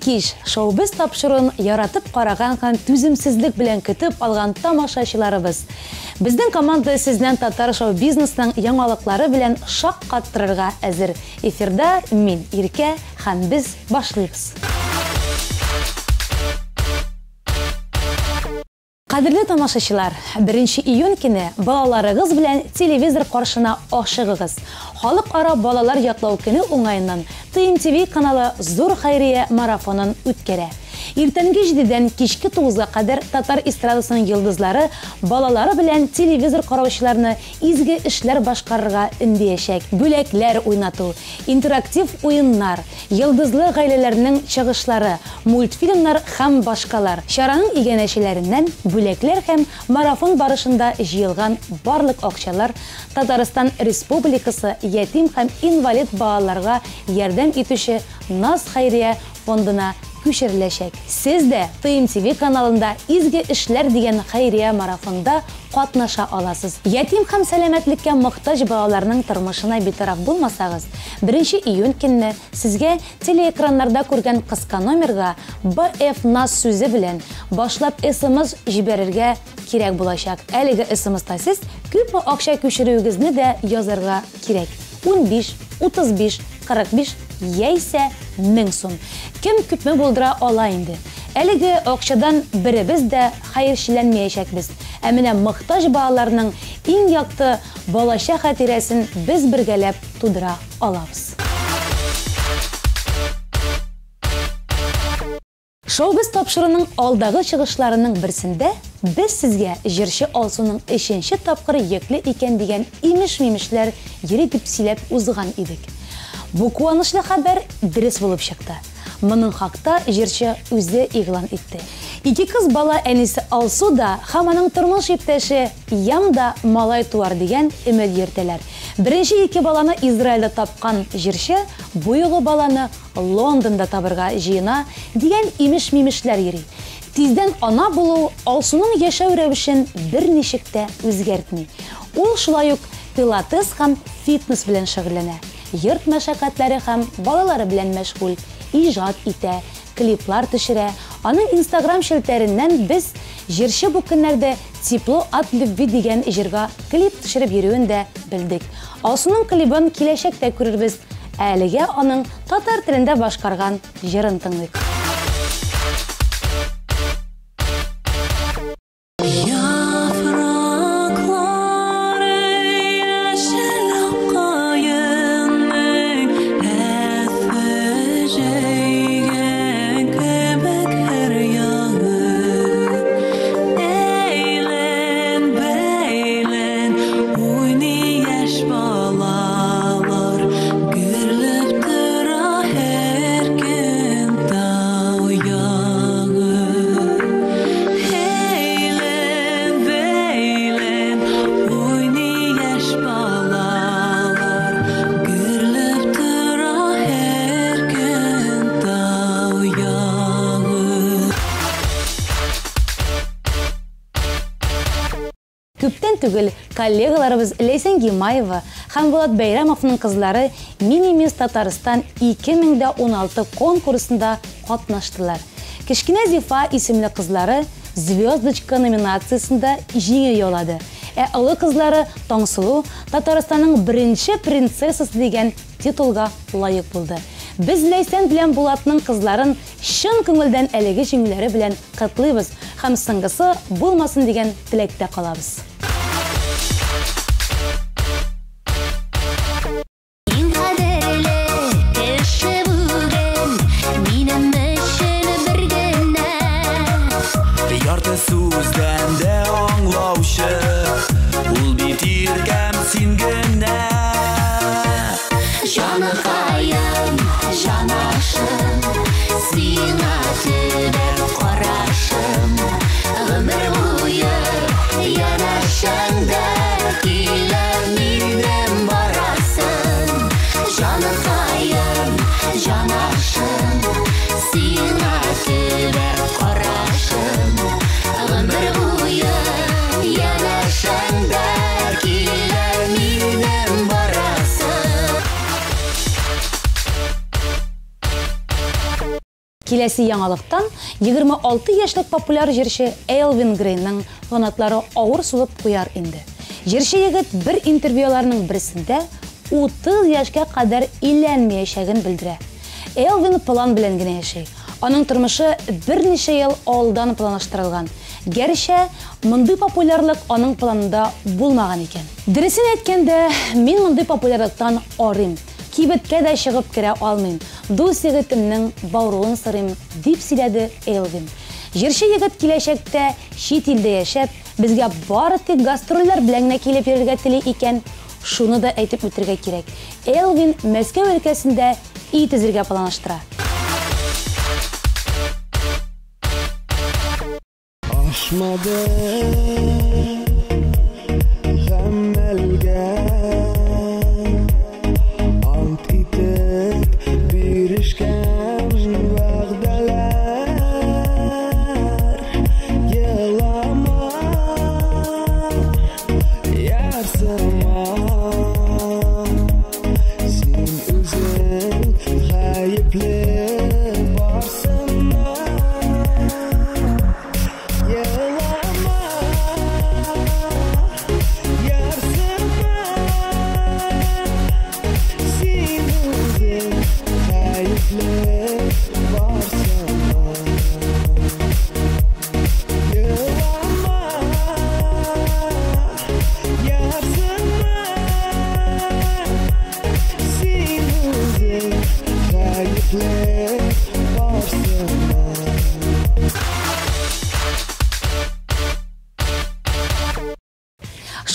киш шоу-біз тапшырын яратып қараған һәм түземсезлек белән көтеп алган тамашачыларыбыз. Безнең команда сезнән татар шоу-бизнесның яңалыклары белән шаккаттырырга әзер. Эфирда мин, Иркә, һәм без башлыйбыз. Кадерле тамашачылар, 1 июнь көне балаларыгыз белән телевизор каршына ашыгыгыз. Халыкара балалар яклау көне уңаеннан ТМТV каналы зур хәйрия марафонын үткәрә. Иртәнге 7-дән кичке 9-га кадәр татар эстрадасының йолдызлары балалары белән телевизор караучыларны изге эшләр башкарырга үндәячәк. Бүләкләр уйнату, интерактив уеннар, йолдызлы гаиләләрнең чыгышлары, мультфильмнар һәм башкалар. Чараның игенәчеләреннән бүләкләр һәм марафон барышында җыелган барлык акчалар Татарстан Республикасы ятим һәм инвалид балаларга ярдәм итүче НАЗ хәйрия фондына күчереләчәк. Сез дә ТМТV каналында изге эшләр дигән хәйрия марафонда катнаша аласыз. Ятим һәм сәламәтлеккә мохтаҗ балаларның тормышына битараф булмасагыз, 1 июнь көнне сезгә телеэкраннарда күргән кыска номерга БФ НАЗ сүзе белән башлап СМС җибәрергә кирәк булачак. Әлеге СМСта сез күпме акча күчерүегезне дә язарга кирәк. 15, 35, 45 яисә 1000 сум. Кем күпме булдыра ала инде. Әлеге акчадан беребез дә хәерчеләнмәячәкбез. Ә менә мохтаҗ балаларның иң якты балача хатирәсен без бергәләп тудыра алабыз. Шоу-біз тапшырының алдагы чыгышларының берсендә без сезгә җырчы Алсуның 3нче тапкыры йөкле икән дигән имеш-мимешләр йөри дип сөйләп узган идек. Бу куанычлы хәбәр дөрес булып чыкты. Моның хакта җырчы үзе игълан итте. Ике кыз бала әнисе Алсу да һәм аның тормыш иптәше Ям да малай туар дигән өмет йөртәләр. Беренче ике баланы Израильдә тапкан җырчы бу юлы баланы Лондонда табырга җыена дигән имеш-мимешләр йөри. Тиздән ана булу Алсуның яшәү рәвешен берничек тә үзгәртми. Ул шулай ук пилатес һәм фитнес белән шөгыльләнә. Йорт мәшәкатьләре һәм балалары белән мәшгуль, иҗат итә, клиплар төшерә. Аның Instagram шелтәреннән без җырчы бу көннәрдә Тепло от любви дигән җырга клип төшереп йөрүен дә белдек. Алсуның клибын киләчәктә күрербез. Әлегә аның татар телендә башкарган җырын тыңлыйк. Күптән түгел коллегаларыбыз Ләйсән Гимаева һәм Булат Бәйрәмовның кызлары Мини-Мисс Татарстан 2016 конкурсында катнаштылар. Кечкенә Зифа исемле кызлары Звездочка номинациясында җиңү яулады. Ә олы кызлары Таңсылу Татарстанның беренче принцессасы дигән титулга лаек булды. Без Ләйсән белән Булатның кызларын чын күңелдән әлеге җиңүләре белән котлыйбыз һәм соңгысы булмасын дигән теләктә калабыз. Сүздән дә аңлаучы, ул бит иркәм син генә. Җаныкаем, җанашым, сиңа төбәп карашым, гомер буе янашым. Киләсе яңалыктан 26 яшьлек популяр җырчы Элвин Грейның фанатлары авыр сулып куяр инде. Җырчы егет бер интервьюларның берсендә 30 яшькә кадәр өйләнмәячәген белдерә. Элвин план белән генә яши. Аның тормышы берничә ел алдан планлаштырылган. Гәрчә, мондый популярлык аның планында булмаган икән. Дөресен әйткәндә, мин мондый популярлыктан арыйм. Кибеткә дә чыгып керә алмыйм. Дус егетемнең бауруын сырыйм, дип сөйләде Элвин. Җырчы егет киләчәктә чит илдә яшәп, безгә бары тик гастрольләр белән генә килеп йөрергә тели икән. Шуны да әйтеп үтәргә кирәк. Элвин Мәскәү өлкәсендә ит эзергә планлаштыра. Aşmadı gammelge ant itib birişken vəğdələr yılama yarsıma sen üzün xayipli barsınma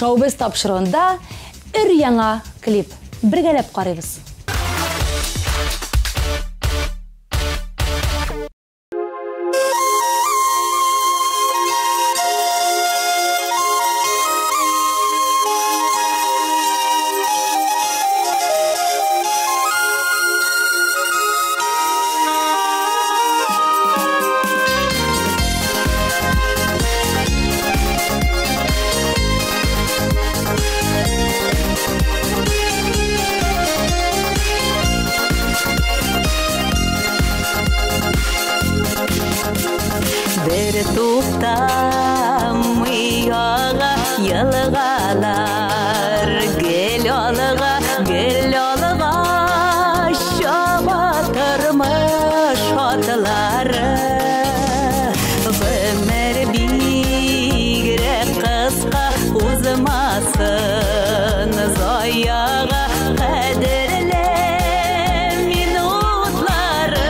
Шоу-без тапшыруында өр-яңа клип. Бергәләп карыйбыз. Туктамый ага ялгалар гел алга шаба тормыш атлары өмер бигрәк кыска узмасын заяга кадерле минутлары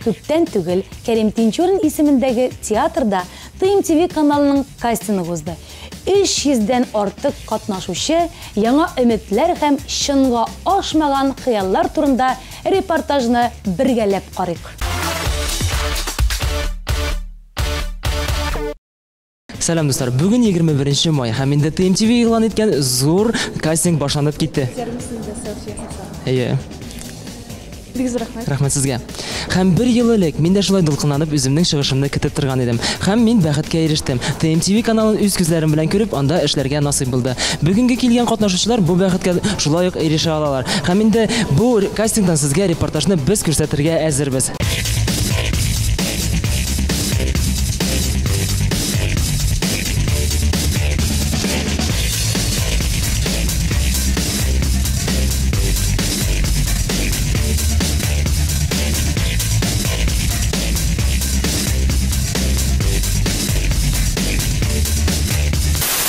күптән түгел Кәрим Тинчурин исемендәге театрда ТМТV каналының кастингы узды. 300-дән артык катнашучы яңа өметләр һәм чынга ашмаган хыяллар турында репортажны бергәләп карыйк. Сәлам достар, бүгін 21 май һәм инде ТМТV игълан иткән зур кастинг башланып китте. Бик зур рәхмәт. Рәхмәт сезгә. Һәм бер ел элек мин дә шулай дулкынланып үземнең чыгышымны көтеп торган идем. Һәм мин бәхеткә ирештем. ТМТV каналын үз күзләрем белән күреп, анда эшләргә насыйп булды. Бүгенге килгән катнашучылар бу бәхеткә шулай ук ирешә алалар. Һәм инде бу кастингдан сезгә репортажны без күрсәтергә әзербез.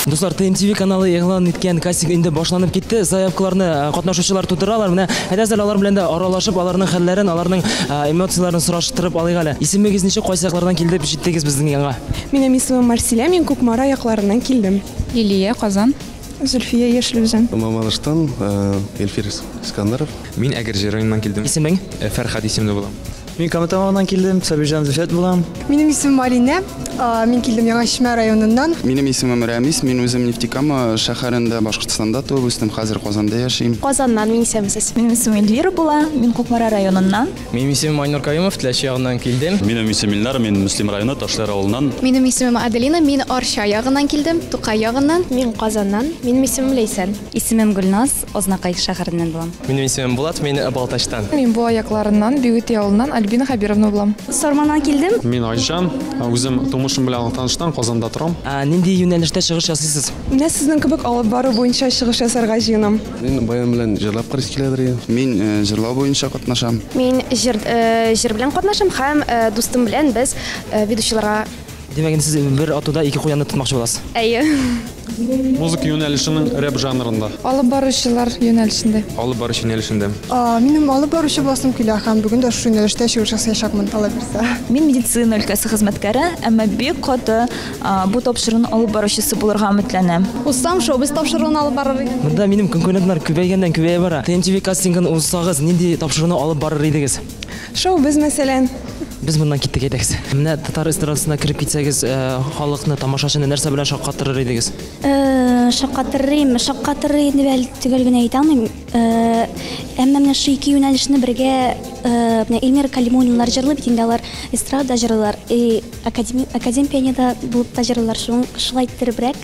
Достар, ТМТV каналы игълан иткән кастинг инде башланып китте. Заявкаларны катнашучылар тутыралар. Менә хәзер алар белән дә аралашып, аларның хәлләрен, аларның эмоцияларын сораштырып алыйк әле. Исемегез ничек, кайсы яклардан килдеп җиттегез безнең янга? Минем исемем Марселя, мин Кукмара якларыннан килдем. Лилия, Казан. Зульфия, Яшелүзән. Мамалыштан, Эльфир Искандаров. Мин Әгерҗе районыннан килдем. Исемең? Фәрхәт исемле булам. Мин Каматаудан килдем, Сабирҗан Зөфәт булам. Минем исемем Марина, мин килдем Яңа Шимә районыннан. Минем исемем Рәмис, мин үзем Нефтекама шәһәрендә Башкортстанда туып үстем, хәзер Казанда яшим. Казаннан мин исемсез. Минем исемем Эльвира була, мин Кукмара районыннан. Минем исемем Айнур Каюмов, Теләче ягыннан килдем. Минем исемем Илнар, мин Муслим районы Ташлар авылыннан. Минем исемем Аделина, мин Арча ягыннан килдем, Тукай ягыннан. Мин Казаннан. Минем исемем Ләйсән. Исемем Гөлназ, Ознакай шәһәреннән булам. Минем исемем Булат, мин Балтачтан. Мин Буа якларыннан, Бигүти авылыннан Альбина Хәбировна булам. Сорманнан килдем. Мин Айжан, үзем тумышым белән таныштым, Казанда торам. Нинди юнәлештә чыгыш ясыйсыз? Менә сезнең кебек алып бару буенча чыгыш ясарга җыенам. Мин баян белән җырлап карыйс киләдер. Мин җырлау буенча катнашам. Мин җыр белән катнашам һәм дустым белән без ведущийларга. Димәк, сез бер атуда ике куянны тотмакчы буласыз. Әйе. Музыка юнәлешенең рэп жанрында. Алып баручылар юнәлешендә. Алып барыш юнәлешендә. Минем алып баручы басым килә һәм бүген дә шул юнәлештә чыгыш ясаячакмын, алла бирсә. Мин медицина өлкәсе хезмәткәре, әмма бик каты бу тапшыруны алып баручысы булырга өметләнәм. Узсам шоу без тапшыруын алып барыр идем. Монда минем конкурентлар күбәйгәннән күбәя бара. ТМТV кастингын узсагыз, нинди тапшыруны алып барыр идегез? Шоу без мәсәлән. Без моннан киттек әйтәгез. Менә татар эстрадасына кирип китсәгез, халыкны, тамашачыны нәрсә белән шаккатырыр идегез? Шаккатырый дип әле төгәл генә әйтә алмыйм. Әмма менә шу ике юнәлешне бергә менә Эльмира Калимуллинлар җырлый бит инде, алар эстрада җырлыйлар. Академ пианида булып та җырлыйлар, шулай иттеребрәк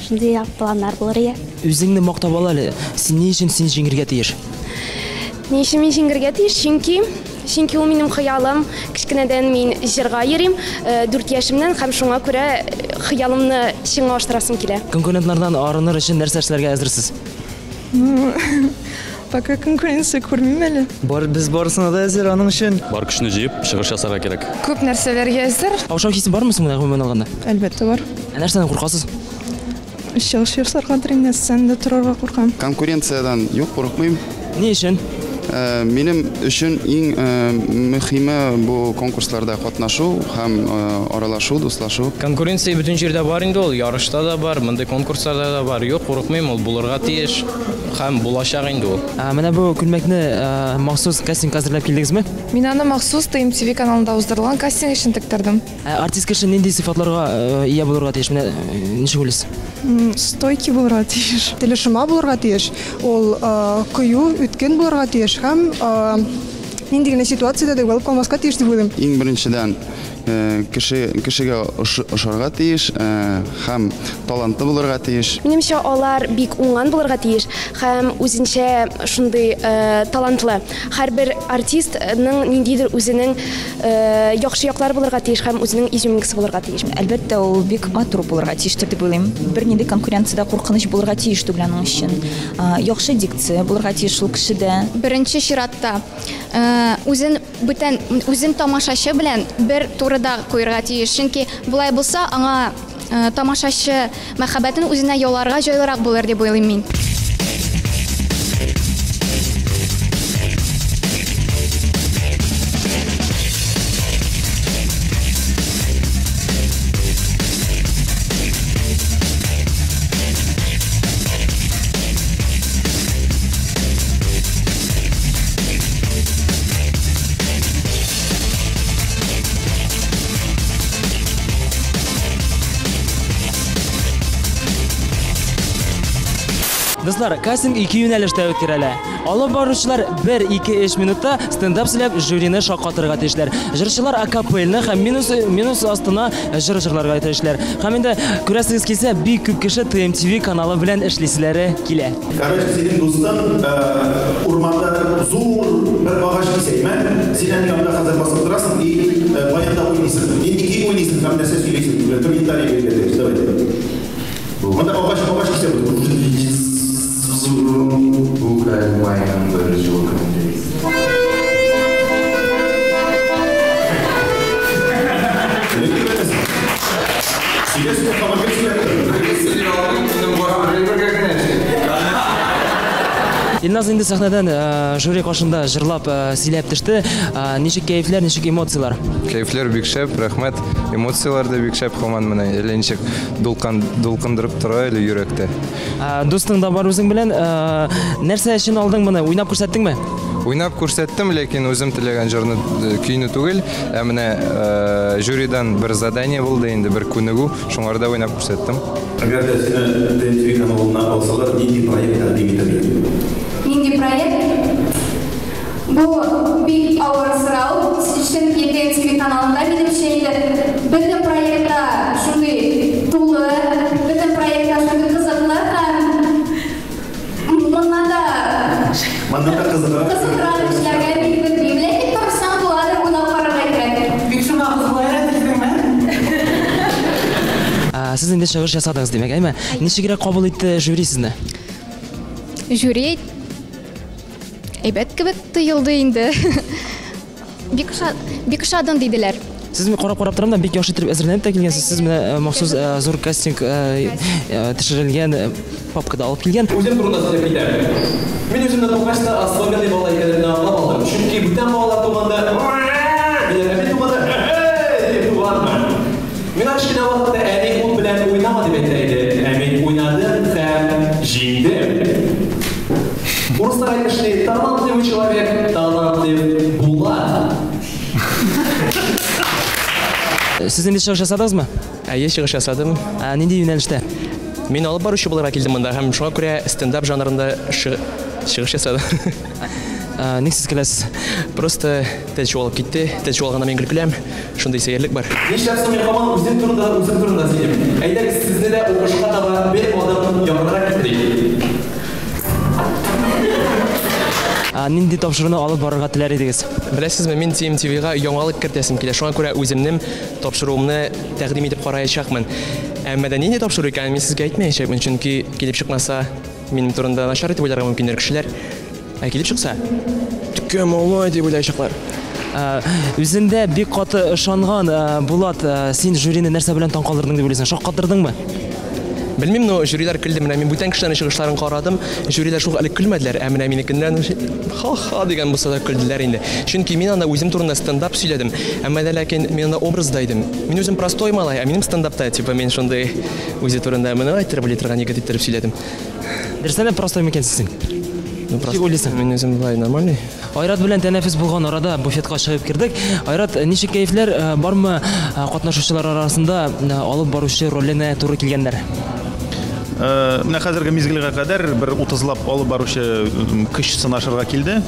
шундый планнар булыр ия. Үзеңне мактап ал әле. Син ни өчен син җиңәргә тиеш? Ни өчен мин җиңәргә тиеш? Чөнки ул минем хыялым. Кичкенәдән мин җырга йөрим, 4 яшемнән һәм шуңа күрә хыялымны чынга аштырасым килә. Конкурентлардан арыныр өчен нәрсә эшләргә әзерсез? Пока конкуренция күрмим әле. Без барысына да әзер аның өчен. Бар көчне җыеп чыгыш ясарга кирәк. Күп нәрсәләргә әзер. Аушау хисе бармы соң гомумән алганда? Әлбәттә бар. Нәрсәдән куркасыз? Чыгыш ясарга тренинглардан да торырга куркам. Конкуренциядан юк, курыкмыйм. Ни өчен? Минем өчен иң мөһиме бу конкурсларда катнашу һәм аралашу, дуслашу. Конкуренция бүтән җирдә бар инде ул, ярышта да бар, мондай конкурсларда да бар. Юк, курыкмыйм, ул булырга тиеш һәм булачак инде ул. Менә бу күлмәкне махсус кастинг әзерләп килдегезме? Мин аны махсус ТМТV каналында уздырылган кастинг өчен тектирдем. Артист кеше нинди сыйфатларга ия булырга тиеш? Менә ничек уйлыйсыз? Стойки булырга тиеш. Телешма булырга тиеш. Ул кыю, үткен булырга тиеш һәм нинди генә ситуациядә дә булып калмаска тиеш дип уйлыйм. Иң беренчедән кешегә ошарга тиеш һәм талантлы булырга тиеш. Минемчә, алар бик уңган булырга тиеш һәм үзенчә шундый талантлы. Һәрбер артистның ниндидер үзенең яхшы яклары булырга тиеш һәм үзенең изюминкасы булырга тиеш. Әлбәттә, ул бик матур булырга тиештер дип уйлыйм. Бернинди конкуренциядә куркыныч булырга тиеш түгел аның өчен. Яхшы дикция булырга тиеш ул кешедә. Беренче чиратта үзен тамашачы белән бер турыда куярга тиеш. Чөнки булай булса, аңа тамашачы мәхәббәтен үзенә яуларга җайлырак булыр дип уйлыйм мин. Достар, кастинг 2 юнәлештә үткәрелә. Алып баручылар 1-2-3 минутта стендап сөйләп жюрины шаккатырга тиешләр. Җырчылар акапельны һәм минус астына җыр җырларга тиешләр. Һәм инде күрәсегез килсә, бик күп кеше TMTV каналы белән эшлиселәре килә. Короче, синең дустың урманда зур бер агач кисәймән. Синең янында хәзер басып торасың и баянда уйныйсың. Инде уйныйсың, һәм нәрсә сөйләйсің. Комментарий бирәсең. Давай. Монда агач кисә бу. Украинаның бір жыл Илназ инде сәхнәдән жюри каршында җырлап сөйләп төште. Ничек кәефләр, ничек эмоциялар? Кәефләр бик шәп, рәхмәт. Эмоциялар да бик шәп һаман менә. Әле ничек дулкындырып тора әле йөрәктә. Дустың да бар үзең белән. Нәрсә өчен алдың моны? Уйнап күрсәттеңме? Уйнап күрсәттем, ләкин үзем теләгән җырны көйне түгел. Ә менә жюридан бер задание булды инде, бер күнегү. Шуңарда уйнап күрсәттем. Әгәр дә сине TMTV каналына алсалар, нинди проект тәкъдим итәләр? Нинди проект? Бу бик авыр сорау. Чөнки TMTV каналында минемчә инде бөтен проектта шундый тулы, бөтен проектта шундый кызыклы һәм монда кызыграк эшләргә бик белмим. Ләкин тапсаң буладыр, уйлап карарга кирәк. Бик шуңа кызыклыра дисеңме? Сез инде чыгыш ясадыңыз димәк, әйме? Ничегрәк кабул итте жюри сезне? Жюри әйбәт кебек тоелды инде. Бик ошадым диделәр. Сез карап торам да бик яхшы итеп әзерләнеп тә килгәнсез. Сез менә махсус зур кастинг төшерелгән папкада алып килгән. Үзем турында сөйләп китәм. Мин үземне топашта аслыгы бала икәнлегенә аңлап алдым. Чөнки бүтән балалар туганда мин туганда Мин ашкина вакытта әни ул белән уйнама дип әйтә иде. Мин уйнадым һәм җиңдем. Урыслар әйтәшләр, талантлы человек, талантлы була. Сез инде чыгыш ясадыңызмы? Әйе, чыгыш ясадым. Нинди юнәлештә? Мин алып баручы буларга килдем монда һәм шуңа күрә стендап жанрында чыгыш ясадым. Ник сез киләсез? Просто тәҗрибә алып китте. Тәҗрибә алганда мин көләм. Шундый сәерлек бар. Нишләп мин һаман үзем турында сөйләйм. Әйдәгез сезне дә укышка таба бер адым якынрак китерик. Нинди тапшыруны алып барырга теләр идегез? Беләсезме, мин TMTV-га яңалык кертәсем килә. Шуңа күрә үземнең тапшыруымны тәкъдим итеп караячакмын. Әмма дә нинди тапшыру икәнен мин сезгә әйтмәячәкмен, чөнки килеп чыкмаса, минем турында начар итеп уйларга мөмкиндер кешеләр. Килеп чыкса, тиккә малай дип уйлаячаклар. Үзендә бик каты ышанган Булат, син жюрины нәрсә белән таң калдырдың дип уйлыйсың? Шаккатырдыңмы? Белмим, но жюрилар көлде. Менә мин бүтән кешеләрнең чыгышларын карадым. Жюрилар шул әле көлмәделәр, ә менә минекеннән ха-ха дигән булса да көлделәр инде. Чөнки мин анда үзем турында стендап сөйләдем. Әмма дә ләкин мин анда образда идем. Мин үзем простой малай, ә минем стендапта типа мин шундый үзе турында менә әйтеп торган егет итеп сөйләдем. Дөрестән простой микәнсез син? Ну просто мин үзем булай нормальный. Айрат белән тәнәфес булган арада буфетка чыгып кирдек. Айрат, ничек кәефләр бармы катнашучылар арасында алып баручы роленә туры килгәннәр? Менә хәзерге мизгелгә кадәр бер 30лап алып баручы көч сынашырга килде.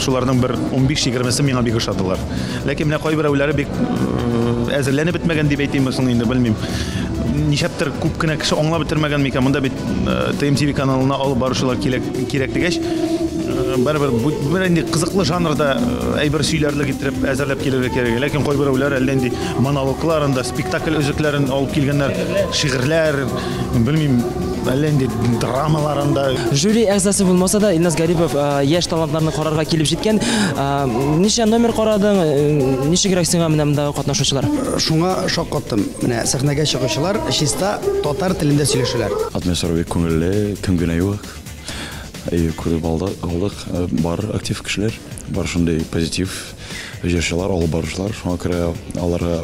Шуларның бер 15-20-се миңа бик ошадылар. Ләкин менә кайберәүләре бик әзерләнеп бетмәгән дип әйтәм, соң инде белмим. Ничәптер күп кенә кеше аңлап бетермәгән микән, монда бит TMTV каналына алып баручылар кирәк дигәч, бер инде кызыклы жанрда әйбер сөйләрлек итеп әзерләп килергә кирәк. Ләкин кайберәүләр әллә инде монологларында, спектакль өзекләрен алып килгәннәр, шигырьләр, белмим, әллә инде драмаларында. Жюри әгъзасы булмаса да, Илназ Гарипов яшь талантларны карарга килеп җиткән. Ничә номер карадың? Ничегрәк сиңа менә мондагы катнашучылар? Шуңа шаккаттым. Менә сәхнәгә чыгучылар чиста татар телендә сөйләшәләр. Атмосфера бик күңелле, кем генә юк. Күреп алдык, бар актив кешеләр, бар шундый позитив җырчылар, алып баручылар. Шуңа күрә аларга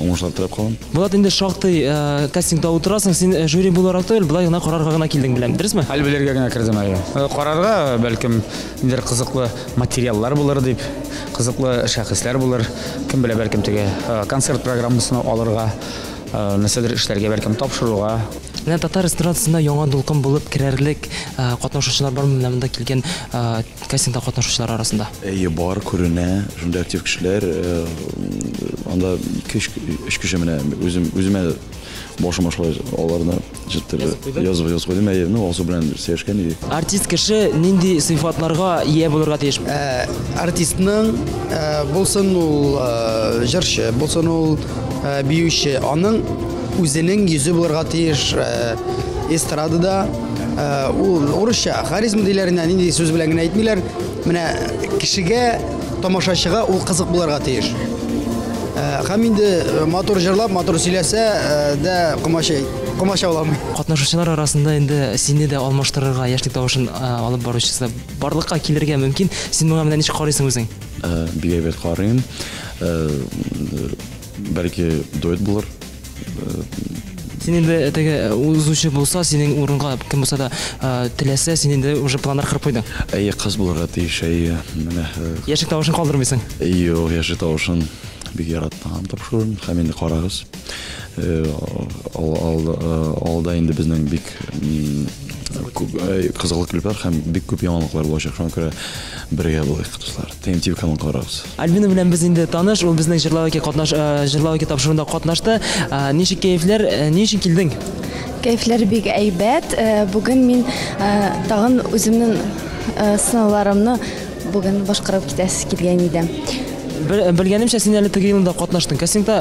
уңышлар теләп калам. Булат, инде шактый кастингда утырасың, син жюри буларак түгел, булай гына карарга гына килдең беләм, дөресме? Әле белергә генә кирдем әле. Карарга бәлкем инде кызыклы материаллар булыр дип, кызыклы шәхесләр булыр. Кем белә, бәлкем теге концерт программасын алырга нәрсәдер эшләргә бәлкем тапшыруга. Менә татар эстрадасында яңа дулкын булып керерлек катнашучылар бармы менә монда килгән кастингта катнашучылар арасында? Бар күренә, шундай актив кешеләр, анда 2-3 кеше менә үземә башыма шулай аларны язып куйдым, алсу белән сөйләшкән иде. Артист кеше нинди сыйфатларга ия булырга тиеш? Артистның булсын ул җырчы, булсын ул биюче, аның үзенең йөзе булырга тиеш. Эстрадада ул урысча харизма диләренә нинди сүз белән генә әйтмиләр. Менә кешегә, тамашачыга ул кызык булырга тиеш. Һәм инде матур җырлап, матур сөйләсә дә комача буламый. Катнашучылар арасында инде сине дә алмаштырырга, яшьлек тавышын алып баручысы барлыкка килергә мөмкин. Син моңа менә ничек карыйсың үзең? Бик әйбәт карыйм. Бәлки дуэт булыр. Син инде теге узучы булса, синең урынга кем булса да теләсә, син инде уже планнар кырып куйдың. Кыз булырга тиеш, менә. Яшьлек тавышын калдырмыйсың? Юк, яшьлек тавышын бик яраттым, тапшырдым. Һәм инде карагыз. Алда инде безнең бик кызыклы клиплар һәм бик күп яңалыклар булачак. Шуңа күрә бергә булыйк, дуслар. TMTV каналын карагыз. Альбина белән без инде таныш, ул безнең җырлау тапшыруында катнашты. Ничек кәефләр, ничек килдең? Кәефләр бик әйбәт. Бүген мин тагын үземнең сынауларымны бүген башкарып китәсе килгән идем. Белгәнемчә, син әле теге елда катнаштың. Кастингта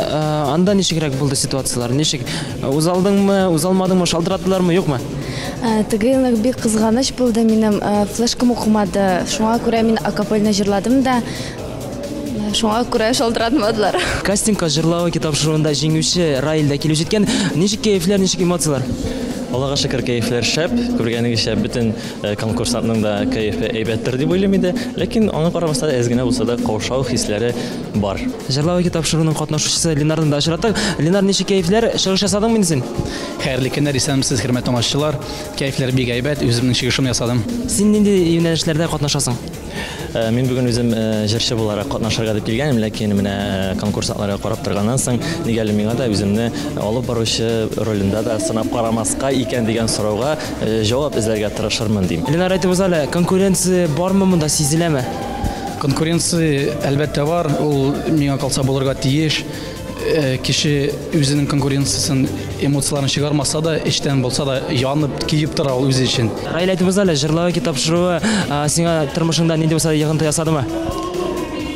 анда ничегрәк булды ситуациялар? Ничек узалдыңмы, узалмадыңмы, шалтыратты,лармы, юкмы? Теге елда бик кызганыч булды, минем флешкам укымады. Шуңа күрә мин акапельно җырладым да, шуңа күрә шалтыратмадылар. Кастингка җырлау тапшыруында җиңүче Раилдә килеп җиткән. Ничек кәефләр, ничек эмоциялар? Аллага шөкер, кәефләр шәп. Күргәнегезчә, бөтен конкурсантның да кәефе әйбәттер дип уйлыйм иде. Ләкин аңа карамастан әз генә булса да каушау хисләре бар. Җырлау тапшыруның катнашучысы Ленарны да очраттык. Ленар, ничек кәефләр? Чыгыш ясадыңмы инде син? Хәерле көннәр, исәнмесез, хөрмәтле тамашачылар. Кәефләр бик әйбәт, үземнең чыгышымны ясадым. Син нинди юнәлешләрдә катнашасың? Мин бүген үзем җырчы буларак катнашырга дип килгәнем, ләкин менә конкурсантларга карап торганнан соң, нигәле миңа да үземне алып баручы ролендә да сынап карамаска икән дигән сорауга җавап эзләргә тырышырмын дим. Ленар, әйтегез әле, конкуренция бармы монда, сизеләме? Конкуренция әлбәттә бар, ул миңа калса булырга тиеш. Кеше үзенең конкуренциясын, эмоцияларын чыгармаса да, эчтән булса да янып, киеп тора ул үзе өчен. Раил, әйтегез әле, җырлау тапшыруы сиңа тормышыңда нинди булса йогынты ясадымы?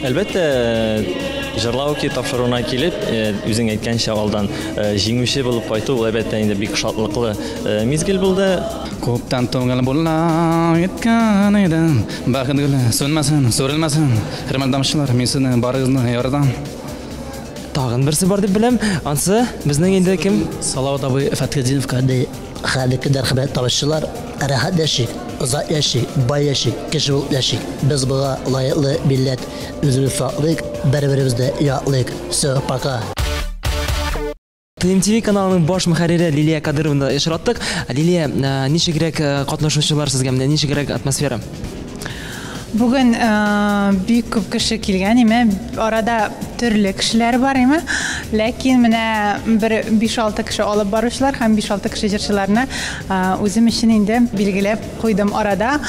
Әлбәттә, җырлау тапшыруына килеп, үзең әйткәнчә алдан җиңүче булып кайту, әлбәттә инде бик шатлыклы мизгел булды. Күптән туңган була иткән идем, бәхет гөле сүнмәсен, сүрелмәсен. Хөрмәтле тамашачылар, мин сезне барыгызны яратам. Тагын берсе бар дип беләм. Ансы безнең инде кем? Салават абый Фәтхетдинов. Хәлеке дәрхмәт тамашачылар, рәхәт яшик, озак яшик, бай яшик, кеше булып яшик. Без буга лаеклы милләт, үзебез саклык, бер-беребезне яклык. Все, пока. TMTV каналының баш мөхәррире Лилия Кадыровны очраттык. Лилия, ничегрәк катнашучылар сезгә, ничегрәк атмосфера? Бүген бик күп кеше килгән име, арада төрле кешеләр бар име, ләкин менә бер 5-6 кеше алып баручылар һәм 5-6 кеше җырчыларны үзем өчен инде билгеләп куйдым арада.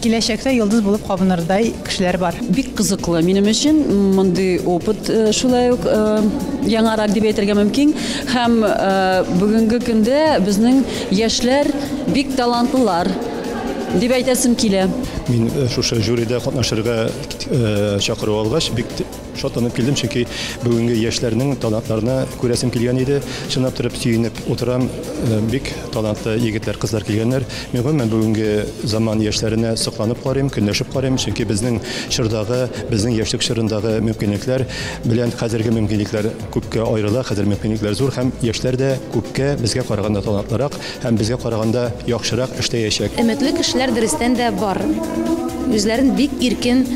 Киләчәктә йолдыз булып кабынырдай кешеләр бар. Бик кызыклы минем өчен мондый опыт шулай ук яңарак дип әйтергә мөмкин. Һәм бүгенге көндә безнең яшьләр бик талантлылар дип әйтәсем килә. Мин шушы жюридә катнашырга чакыру алгач, бик шатланып килдем, чөнки бүгенге яшьләрнең талантларына күрәсем килгән иде. Чынлап торып сөенеп утырам, бик талантлы егетләр, кызлар килгәннәр. Мен бүгенге заман яшьләренә сокланып карыйм, көнләшеп карыйм, чөнки безнең чордагы, безнең яшьлек чорындагы мөмкинлекләр белән хәзерге мөмкинлекләр күпкә аерыла, хәзер мөмкинлекләр зур һәм яшьләр дә күпкә безгә караганда талантлырак һәм безгә караганда яхшырак эшләячәк. Өметле кешеләр дөрестән дә бар. Үзләрен бик иркен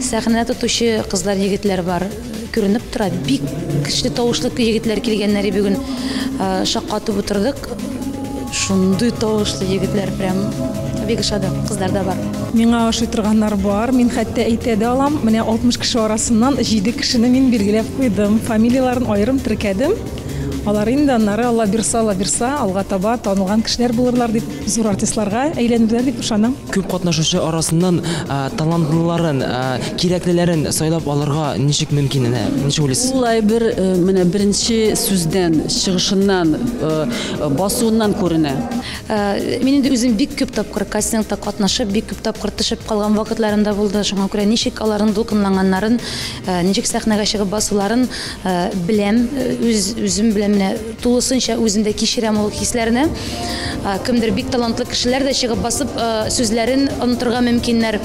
сәхнә тотучы кызлар, егетләр бар. Күренеп тора, бик көчле тавышлы егетләр килгәннәр бүген. Шаккатып утырдык. Шундый тавышлы егетләр прям бик шат кызлар да бар. Миңа ашый торганнар бар. Мин хәтта әйтә дә алам. Менә 60 кеше арасыннан 7 кешене мин билгеләп куйдым. Фамилияларын аерым теркәдем. Алар инде аннары Алла бирса, алга таба танылган кешеләр булырлар дип, зур артистларга әйләнерләр дип ышанам. Күп катнашучы арасыннан талантлыларын, кирәклеләрен сайлап алырга ничек мөмкин? Ничек уйлыйсыз? Улай бер менә беренче сүздән, чыгышыннан, басуыннан күренә. Мин инде үзем бик күп тапкыр кастингта катнашып, бик күп тапкыр төшеп калган вакытларында булды. Шуңа күрә ничек аларның дулкынланганнарын, ничек сәхнәгә чыгып басуларын беләм, үзем беләм менә тулысынча үземдә кичерәм ул хисләрне. Кемдер бик талантлы кешеләр дә чыгып басып сүзләрен онытырга мөмкиннәр.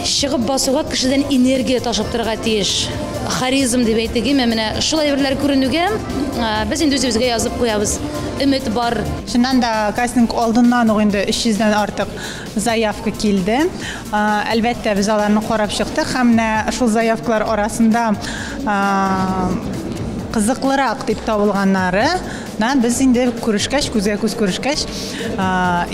Чыгып басуга кешедән энергия ташып торырга тиеш. Харизм дип әйтегем, менә шулай берләр күренүгә без инде үзебезгә язып куябыз. Өмет бар. Шуннан да кастинг алдыннан ук инде 300-дән артык заявка килде. Әлбәттә без аларны карап чыктык һәм шул заявкалар арасында кызыклырак дип табылганнары без инде күрешкәч, күзгә күз күрешкәч,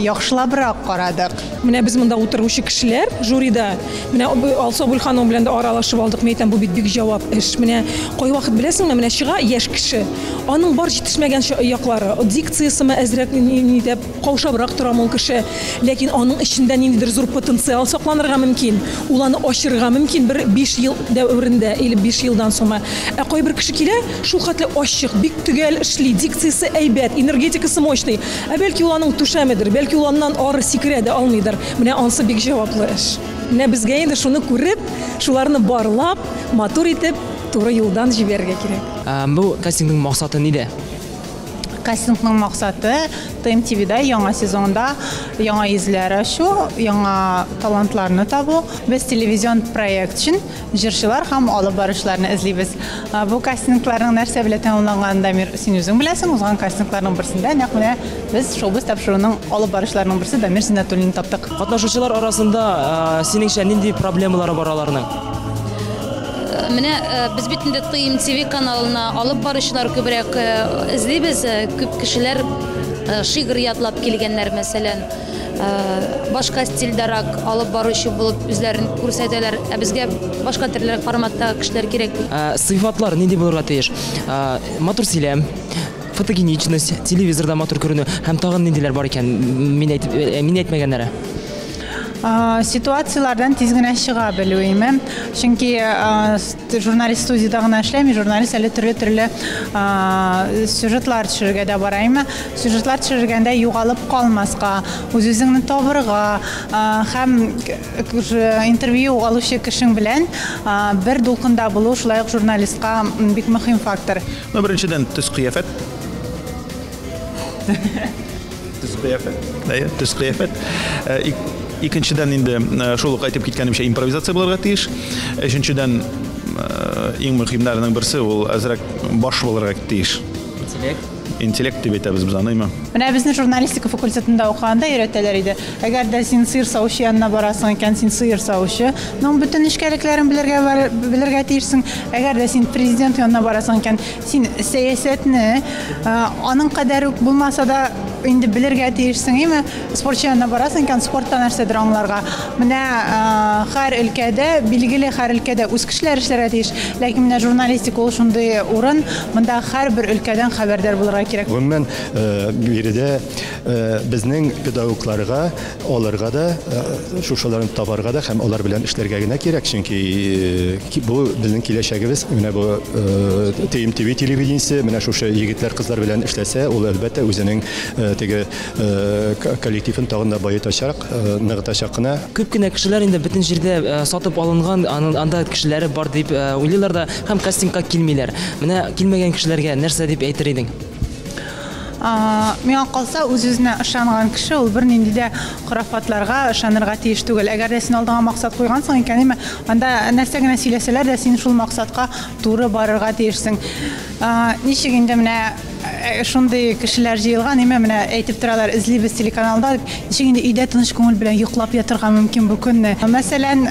яхшылабрак карадык. Менә без монда утыручы кешеләр жюрида, менә Алсабул ханым белән дә аралашып алдык. Мен әйтәм, бу бит бик җавап эш. Менә кай вакыт беләсеңме, менә чыга яшь кеше. Аның бар җитешмәгән яклары, дикциясе әзрәк дип каушабрак тора ул кеше. Ләкин аның эчендә ниндидер зур потенциал сакланырга мөмкин. Ул аны ачырга мөмкин бер 5 ел дәврендә, или 5 елдан соң. Кай бер кеше килә, шул хәтле ачык, бик төгәл эшли, дикциясе әйбәт, энергетикасы мощный. Бәлки ул аның түшәмедер, бәлки ул аннан ары сикерә дә алмыйдыр. Менә ансы бик җаваплы эш. Менә безгә инде шуны күреп, шуларны барлап, матур итеп, туры юлдан җибәрергә кирәк. Бу кастингның максаты нидә? Кастингның максаты ТМТВ-дә яңа сезонда яңа йөзләр ачу, яңа талантларны табу. Без телевизион проект өчен җырчылар һәм алып баручыларны эзлибез. Бу кастингларның нәрсә белән тәмамланган Дамир, син үзең беләсең, узган кастингларның берсендә нәкъ менә без шоу-биз тапшыруның алып баручыларның берсе Дамир Зиннәтуллин таптык. Катнашучылар арасында синеңчә нинди проблемалары бар аларның? Менә без бит инде ТМТВ каналына алып баручылар күбрәк эзлибез. Күп кешеләр шигырь ятлап килгәннәр, мәсәлән, башка стильдарак алып баручы булып үзләрен күрсәтәләр. Безгә башка төрле форматта кешеләр кирәк. Сыйфатлар нинди булырга тиеш? Матур сөйләм, фотогеничность, телевизорда матур күренү һәм тагын ниндиләр бар икән? Мин әйтмәгәннәре. Ситуациялардан тиз генә чыга белүем. Чөнки журналист студияда гына эшләми, журналист әле төрле сюжетлар төшерергә дә барайм. Сюжетлар төшергәндә югалып калмаска, үзеңне табырга һәм интервью алучы кешең белән бер дулкында булу шулай ук журналистка бик мөһим фактор. Беренчедән төс кыяфәт. Төс кыяфәт. Икенчедән инде шул ук әйтеп киткәнемчә импровизация булырга тиеш. Өченчедән иң мөһимнәренең берсе ул әзрәк баш булырга тиеш. Интеллект дип әйтәбез без аны. Менә безнең журналистика факультетында укыганда өйрәтәләр иде. Әгәр дә син сыер саучы янына барасың икән, син сыер саучы, бөтен эшкәрлекләрен белергә тиешсең. Әгәр дә син президент янына барасың икән, син сәясәтне аның кадәр үк булмаса да инде белергә тиешсең, име? Спортчы янына барасың икән, спортта нәрсәдер аңларга. Менә һәр өлкәдә, билгеле һәр өлкәдә үз кешеләр эшләргә тиеш. Ләкин менә журналистика ул шундый урын, монда һәр бер өлкәдән хәбәрдар булырга кирәк. Гомумән биредә безнең педагогларга, аларга да шушыларын табарга да һәм алар белән эшләргә генә кирәк, чөнки бу безнең киләчәгебез. Менә бу ТМТВ телевидениесе, менә шушы егетләр, кызлар белән эшләсә, ул әлбәттә үзенең теге коллективын тагын да баетачак, ныгытачак кына. Күп кенә кешеләр инде бөтен җирдә сатып алынган, анда кешеләре бар дип уйлыйлар да һәм кастингка килмиләр. Менә килмәгән кешеләргә нәрсә дип әйтер идең? Миңа калса, үз-үзенә ышанган кеше ул бернинди дә курафатларга ышанырга тиеш түгел. Әгәр дә син алдыңа максат куйгансың икән, анда нәрсә генә сөйләсәләр дә син шул максатка туры барырга тиешсең. Ничек инде менә шундый кешеләр җыелган, менә әйтеп торалар, эзлибез телеканалда, ничек инде өйдә тыныч күңел белән йоклап ятырга мөмкин бу көнне. Мәсәлән,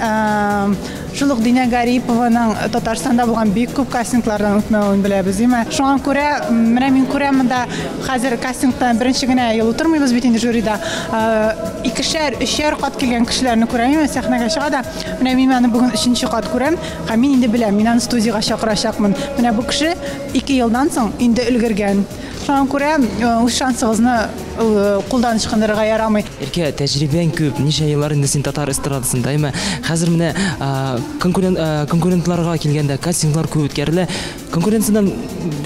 шул ук Динә Гарипованың Татарстанда булган бик күп кастинглардан үтмәвен беләбез, диме? Шуңа күрә, менә мин күрәм монда хәзер кастингтан беренче генә ел утырмыйбыз бит инде жюрida. Икешәр, өчәр кат килгән кешеләрне күрәм, сәхнәгә чыга да, менә мин аны бүген 3нче кат күрәм, һәм мин инде беләм, мин аны студиягә чакырачакмын. Менә бу кеше 2 елдан соң инде өлгергән. Шуңа күрә үз шансыгызны кулдан ычкындырырга ярамый. Иркә, тәҗрибәң күп, ничә еллар инде син татар эстрадасындаймы? Хәзер менә конкурентларга килгәндә кастинглар күп үткәрелә. Конкуренциядан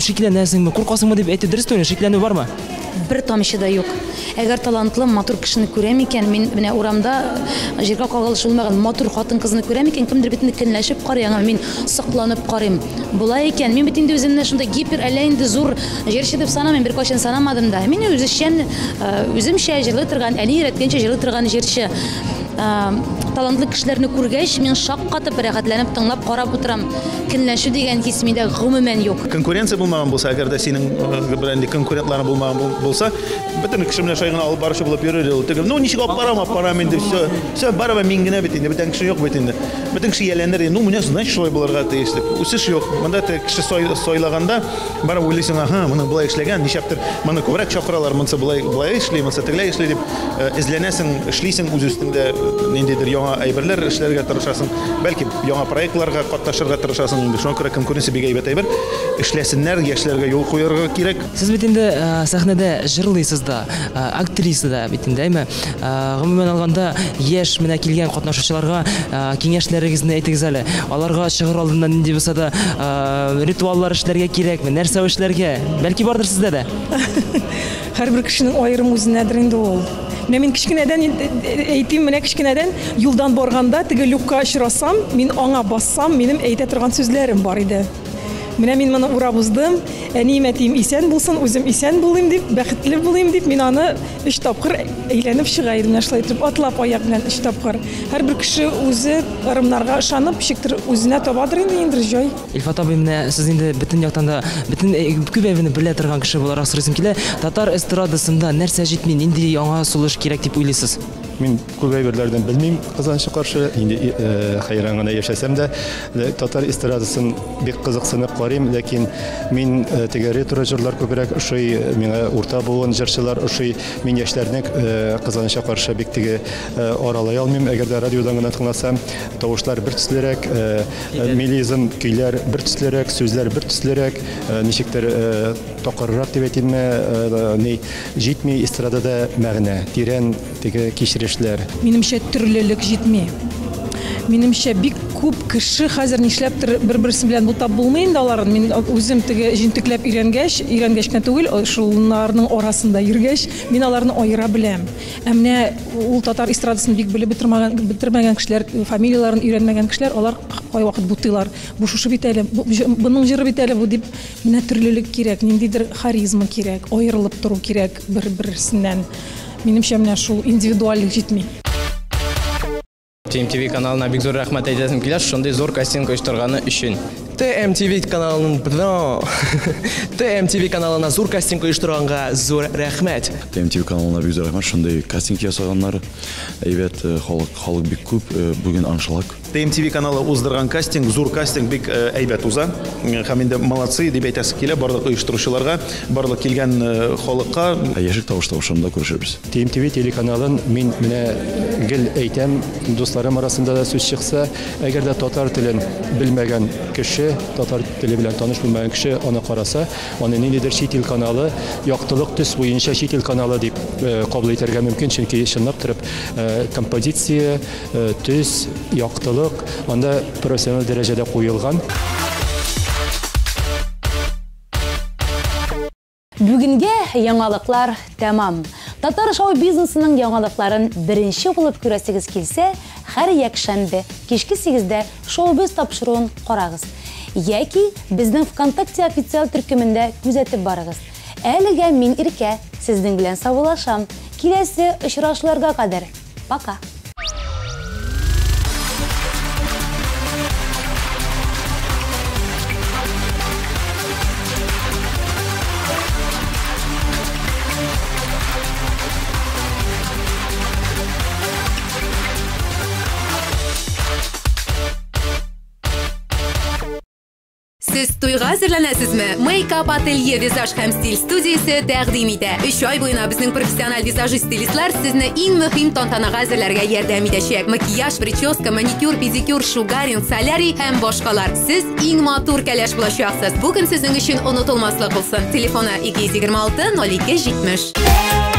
шикләнәсеңме, куркасыңмы дип әйтеп дөрес түгел, шикләнү бармы? Бер тамчы да юк. Әгәр талантлы, матур кешене күрәм икән, мин менә урамда җиргә кагылышылмаган матур хатын-кызны күрәм икән, кемдер бит көнләшеп карый, аңа мин сокланып карыйм. Була икән, мин бит инде үземне шунда гипер әллә инде зур җырчы дип санамыйм, бер кайчан санамадым да. Мин үземчә җырлый торган, әни өйрәткәнчә җырлый торган җырчы. Талантлы кешеләрне күргәч, мин шаккатып, рәхәтләнеп тыңлап карап утырам. Көнләшү дигән хис миндә гомумән юк. Конкуренция булмаган булса, әгәр дә синең белән конкурентларың булмаган булса, бөтен кеше белән шайгына алып баручы булып йөрер ул. Ну, ничек апарам инде, все барабы мин генә бит инде, бөтен кеше юк бит инде. Бөтен кеше яләннәр, ну, менә значит шулай булырга тиешле. Үсеш юк. Монда кеше сайлаганда барып уйлыйсың, аха, моны булай эшләгән, ничектер моны күбрәк чакыралар, монсы булай эшли, монсы тегеләй эшли дип эзләнәсең, эшлисең үз өстеңдә ниндидер яңа әйберләр эшләргә тырышасың. Бәлки яңа проектларга катнашырга тырышасың инде. Шуңа күрә конкуренция бик әйбәт әйбер. Эшләсеннәр, яшьләргә юл куярга кирәк. Сез бит инде сәхнәдә җырлыйсыз да, актриса да бит инде, әйме? Гомумән алганда яшь менә килгән катнашучыларга киңәшләрегезне әйтегез әле. Аларга чыгыр алдыннан нинди булса да ритуаллар эшләргә кирәкме? Нәрсә эшләргә? Бәлки бардыр сездә дә. Һәрбер кешенең аерым үзенәдер инде ул. Мен кичкенәдән әйтим, менә кичкенәдән юлдан барганда теге люкка очрасам, мин аңа бассам, минем әйтә торган сүзләрем бар иде. Менә мин моны урап уздым, әнием әтием исән булсын, үзем исән булыйм дип, бәхетле булыйм дип, мин аны 3 тапкыр әйләнеп чыга идем, шулай итеп атлап аяк белән 3 тапкыр. Һәрбер кеше үзе ырымнарга ышанып, шиктер үзенә табадыр инде җай. Илфат абый, менә сез инде бөтен яктан да бөтен күбәйбене белә торган кеше буларак сорыйсым килә. Татар эстрадасында нәрсә җитми, нинди яңа сулыш кирәк дип уйлыйсыз? Мин күбәйберләрдән белмим, кызганычка каршы, инде хәйран гына яшәсәм дә, татар эстрадасын бик кызыксынып карыйм, ләкин мин теге ретро җырлар күбрәк ошый, миңа урта булган җырчылар ошый, мин яшьләрне кызганычка каршы бик теге аралай алмыйм. Әгәр дә радиодан гына тыңласам, тавышлар бер төслерәк, мелизм, көйләр бер төслерәк, сүзләр бер төслерәк, ничектер токыррак дип әйтимме, ни җитми эстрадада мәгънә, тирән теге кичерешләр. Минемчә төрлелек җитми. Минемчә бик күп кеше хәзер нишләптер бер-берсе белән бутап булмый инде аларны. Мин үзем теге җинтекләп өйрәнгәч кенә түгел, шуларның арасында йөргәч, мин аларны аера беләм. Ә менә ул татар эстрадасын бик белеп бетермәгән кешеләр, фамилияларын өйрәнмәгән кешеләр, алар кайвакыт бутыйлар. Бу шушы бит әле, буның җыры бит әле бу дип, менә төрлелек кирәк, ниндидер харизма кирәк, аерылып тору кирәк бер-берсеннән. Минемчә менә шул индивидуальлек җитми. TMTV каналына бик зур рәхмәт әйтәсем килә, шундый зур кастинг оештырганы өчен. TMTV каналына зур кастинг оештырганга зур рәхмәт. TMTV каналына бик зур рәхмәт, шундый кастинг ясаганнар. Әйбәт, халык бик күп, бүген аншлаг. TMTV каналы уздырган кастинг, зур кастинг бик әйбәт уза. Һәм инде молодцы дип әйтәсе килә барлык оештыручыларга, барлык килгән халыкка. Яшек тавыш-тавышында күрешәбез. TMTV телеканалын мин менә гел әйтәм, дусларым арасында да сүз чыкса, әгәр дә татар телен белмәгән кеше, татар теле белән таныш булмаган кеше аны караса, аны ниндидер чит ил каналы, яктылык төс буенча чит ил каналы дип кабул итәргә мөмкин, чөнки чынлап торып композиция, төс, яктылык анда профессиональ дәрәҗәдә куелган. Бүгенге яңалыклар тәмам. Татар шоу-бизнесының яңалыкларын беренче булып күрәсегез килсә, һәр якшәмбе кичке 8дә шоу-биз тапшыруын карагыз. Яки безнең ВКонтакте официаль төркемендә күзәтеп барыгыз. Әлегә мин Иркә, сезнең белән саулашам. Киләсе очрашуларга кадәр. Пока. Siz to'yga hazırlanasizmi? Make-up Atelier Vizaj hem Stil studiyasi taqdim etadi. 3 oy bo'yina bizning professional vizajist stilistlar sizni eng muhim tantanaga hazırlarga yordam etishadi. Makiyaj, prическа, manikyur, pedikyur, shugaring, solyariy ham boshqalar. Siz eng motor kalash bo'lasiz. Bugun sizning uchun unutulmaslik bo'lsin. Telefoni 226 02 70.